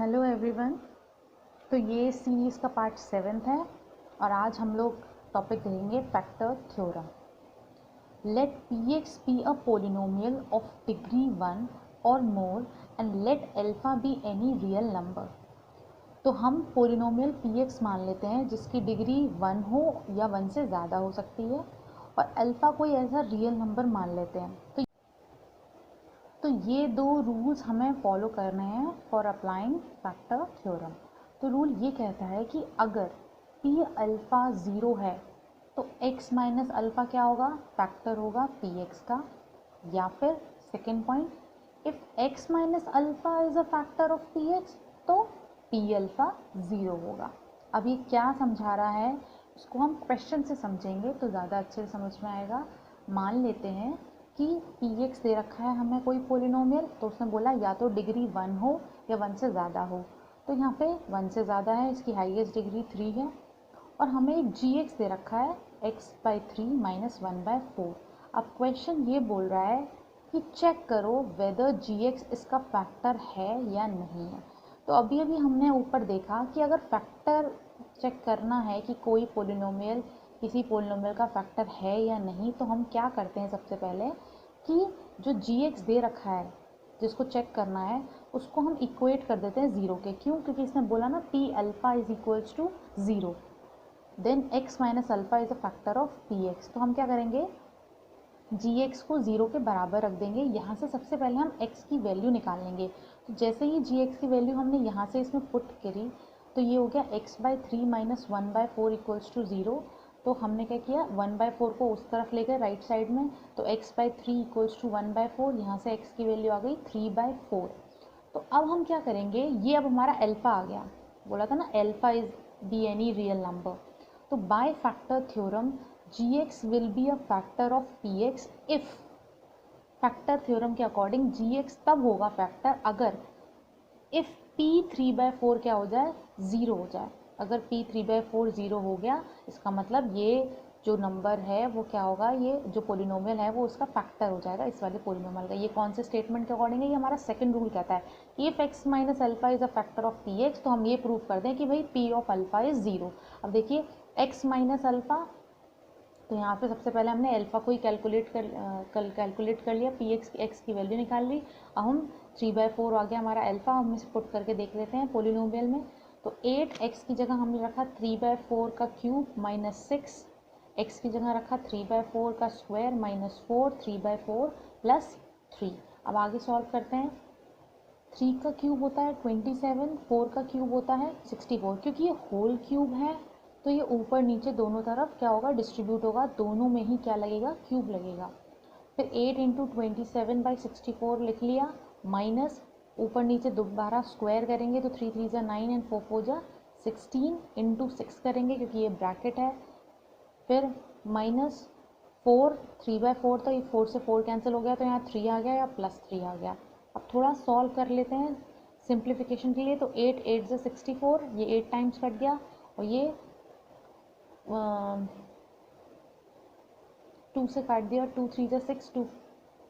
Hello everyone. तो ये series का पार्ट 7 है और आज हम लोग टॉपिक देखेंगे factor theorem. Let p x be a polynomial of degree 1 और more and let alpha be any real number. तो हम पोलिनोमियल पी एक्स मान लेते हैं जिसकी डिग्री 1 हो या 1 से ज़्यादा हो सकती है और अल्फ़ा कोई ऐसा रियल नंबर मान लेते हैं। तो ये दो रूल्स हमें फॉलो करने हैं फॉर अप्लाइंग फैक्टर थ्योरम। तो रूल ये कहता है कि अगर पी अल्फ़ा ज़ीरो है तो x माइनस अल्फ़ा क्या होगा, फैक्टर होगा पी एक्स का। या फिर second point, if x minus alpha is a factor of P x तो पी अल्फ़ा ज़ीरो होगा। अब ये क्या समझा रहा है उसको हम क्वेश्चन से समझेंगे तो ज़्यादा अच्छे से समझ में आएगा। मान लेते हैं कि पी एक्स दे रखा है हमें कोई पोलिनोमियल, तो उसने बोला या तो डिग्री 1 हो या 1 से ज़्यादा हो। तो यहाँ पे 1 से ज़्यादा है, इसकी हाईएस्ट डिग्री 3 है और हमें एक जी एक्स दे रखा है x/3 माइनस 1/4। अब क्वेश्चन ये बोल रहा है कि चेक करो वेदर जी एक्स इसका फैक्टर है या नहीं है। तो अभी अभी हमने ऊपर देखा कि अगर फैक्टर चेक करना है कि कोई पोलिनोमियल किसी पोलिनोमियल का फैक्टर है या नहीं, तो हम क्या करते हैं सबसे पहले कि जो जी एक्स दे रखा है जिसको चेक करना है उसको हम इक्वेट कर देते हैं ज़ीरो के। क्यों? क्योंकि इसने बोला ना p alpha is equals to zero, then x minus alpha is a factor of P x. तो हम क्या करेंगे, जी एक्स को ज़ीरो के बराबर रख देंगे। यहाँ से सबसे पहले हम x की वैल्यू निकाल लेंगे। तो जैसे ही जी एक्स की वैल्यू हमने यहाँ से इसमें पुट करी तो ये हो गया x/3 minus 1/4 equals to zero. तो हमने क्या किया, 1/4 को उस तरफ ले गए राइट साइड में, तो x/3 इक्वल्स टू 1/4। यहाँ से x की वैल्यू आ गई 3/4। तो अब हम क्या करेंगे, ये अब हमारा अल्फ़ा आ गया, बोला था ना alpha is be any real number. तो by factor theorem G X will be a factor of P X if, factor theorem के अकॉर्डिंग जी एक्स तब होगा फैक्टर अगर इफ़ p 3/4 क्या हो जाए, ज़ीरो हो जाए। अगर p 3/4 ज़ीरो हो गया इसका मतलब ये जो नंबर है वो क्या होगा, ये जो पोलिनोमियल है वो उसका फैक्टर हो जाएगा इस वाले पोलिनोमियल का। ये कौन से स्टेटमेंट के अकॉर्डिंग है, ये हमारा सेकंड रूल कहता है कि if x minus alpha is a factor of P x, तो हम ये प्रूव कर दें कि भाई p of alpha is zero. अब देखिए x माइनस अल्फ़ा, तो यहाँ पे सबसे पहले हमने अल्फ़ा को ही कैलकुलेट कर लिया, पी एक्स की वैल्यू निकाल ली। अब हम 3/4 आ गया हमारा अल्फ़ा, हम इसे पुट करके देख लेते हैं पोलिनोमियल में। तो 8x की जगह हमने रखा 3/4 का क्यूब माइनस 6, x की जगह रखा 3/4 का स्क्वायर माइनस 4, 3/4 प्लस 3। अब आगे सॉल्व करते हैं। 3 का क्यूब होता है 27, 4 का क्यूब होता है 64। क्योंकि ये होल क्यूब है तो ये ऊपर नीचे दोनों तरफ क्या होगा, डिस्ट्रीब्यूट होगा, दोनों में ही क्या लगेगा, क्यूब लगेगा। फिर 8 इंटू 27/64 लिख लिया, माइनस ऊपर नीचे दोबारा स्क्वायर करेंगे तो 3 3 ज़ा 9 एंड 4 4 ज़ा 16 इंटू 6 करेंगे क्योंकि ये ब्रैकेट है। फिर माइनस 4, 3/4 तो ये 4 से 4 कैंसिल हो गया तो यहाँ 3 आ गया या प्लस 3 आ गया। अब थोड़ा सॉल्व कर लेते हैं सिंप्लीफिकेशन के लिए। तो 8 8 ज़ा 64, ये 8 टाइम्स कट गया और ये 2 से काट दिया, 2 3 ज़ा 6,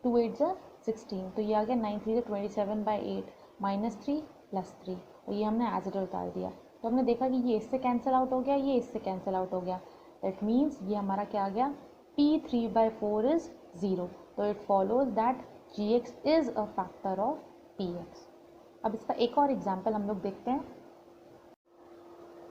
2 8 ज़ा 16, तो ये आ गया 9 3 ज़ा 27/8 माइनस 3 प्लस 3, और ये हमने एज इट उतार दिया। तो हमने देखा कि ये इससे कैंसिल आउट हो गया, ये इससे कैंसिल आउट हो गया। दैट मीन्स ये हमारा क्या आ गया, p 3/4 इज ज़ीरो। तो it follows that G X is a factor of P X. अब इसका एक और एग्जाम्पल हम लोग देखते हैं।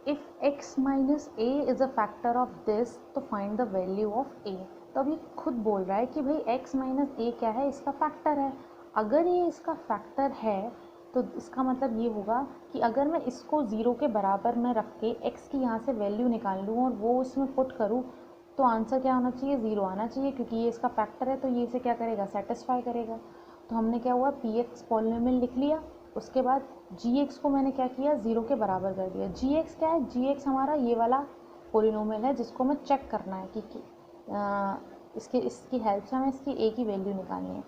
If x minus A is a factor of this तो find the value of a। तो अभी खुद बोल रहा है कि भाई x माइनस ए क्या है, इसका फैक्टर है। अगर ये इसका फैक्टर है तो इसका मतलब ये होगा कि अगर मैं इसको ज़ीरो के बराबर में रख के x की यहाँ से वैल्यू निकाल लूँ और वो इसमें पुट करूँ तो आंसर क्या होना चाहिए, ज़ीरो आना चाहिए, क्योंकि ये इसका फैक्टर है तो ये इसे क्या करेगा, सेटिस्फाई करेगा। तो हमने क्या हुआ, पी एक्स पॉलिनोमियल लिख लिया। उसके बाद जी एक्स को मैंने क्या किया, ज़ीरो के बराबर कर दिया। जी एक्स क्या है, जी एक्स हमारा ये वाला पोलिनोमियल है जिसको हमें चेक करना है कि इसकी हेल्प से हमें इसकी ए की वैल्यू निकालनी है।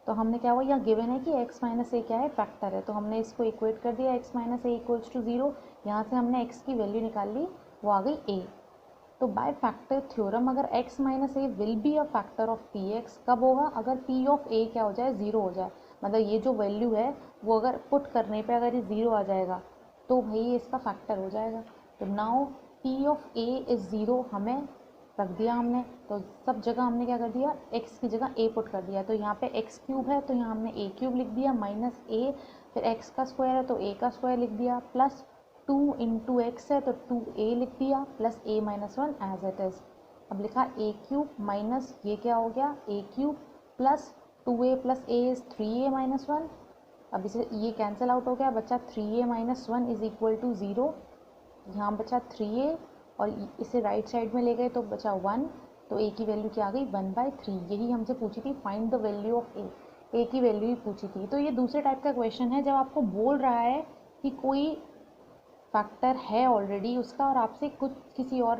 तो हमने क्या हुआ, यहाँ गिवन है कि x माइनस ए क्या है, फैक्टर है, तो हमने इसको इक्वेट कर दिया, x minus a equals to zero. यहाँ से हमने x की वैल्यू निकाल ली, वो आ गई a। तो बाय फैक्टर थ्योरम अगर x minus A will be a factor of P x कब होगा, अगर p ऑफ a क्या हो जाए, ज़ीरो हो जाए। मतलब ये जो वैल्यू है वो अगर पुट करने पे अगर ये 0 आ जाएगा तो भाई ये इसका फैक्टर हो जाएगा। तो now p of a is 0 हमें रख दिया हमने, तो सब जगह हमने क्या कर दिया, x की जगह a पुट कर दिया। तो यहाँ पे x क्यूब है तो यहाँ हमने a क्यूब लिख दिया माइनस a, फिर x का स्क्वायर है तो a का स्क्वायर लिख दिया, प्लस 2 इंटू एक्स है तो 2a लिख दिया, plus a minus 1 as it is. अब लिखा a क्यूब माइनस ये क्या हो गया a cube plus 2a plus a is 3a minus 1। अब इसे ये कैंसिल आउट हो गया, बचा 3a minus 1 is equal to 0। यहाँ बचा 3a और इसे राइट साइड में ले गए तो बचा 1, तो a की वैल्यू क्या आ गई 1/3। यही हमसे पूछी थी find the value of a की वैल्यू ही पूछी थी। तो ये दूसरे टाइप का क्वेश्चन है जब आपको बोल रहा है कि कोई फैक्टर है ऑलरेडी उसका और आपसे कुछ किसी और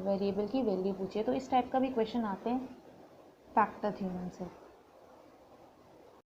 वेरिएबल की वैल्यू पूछिए, तो इस टाइप का भी क्वेश्चन आते हैं फैक्टर थ्योरम से।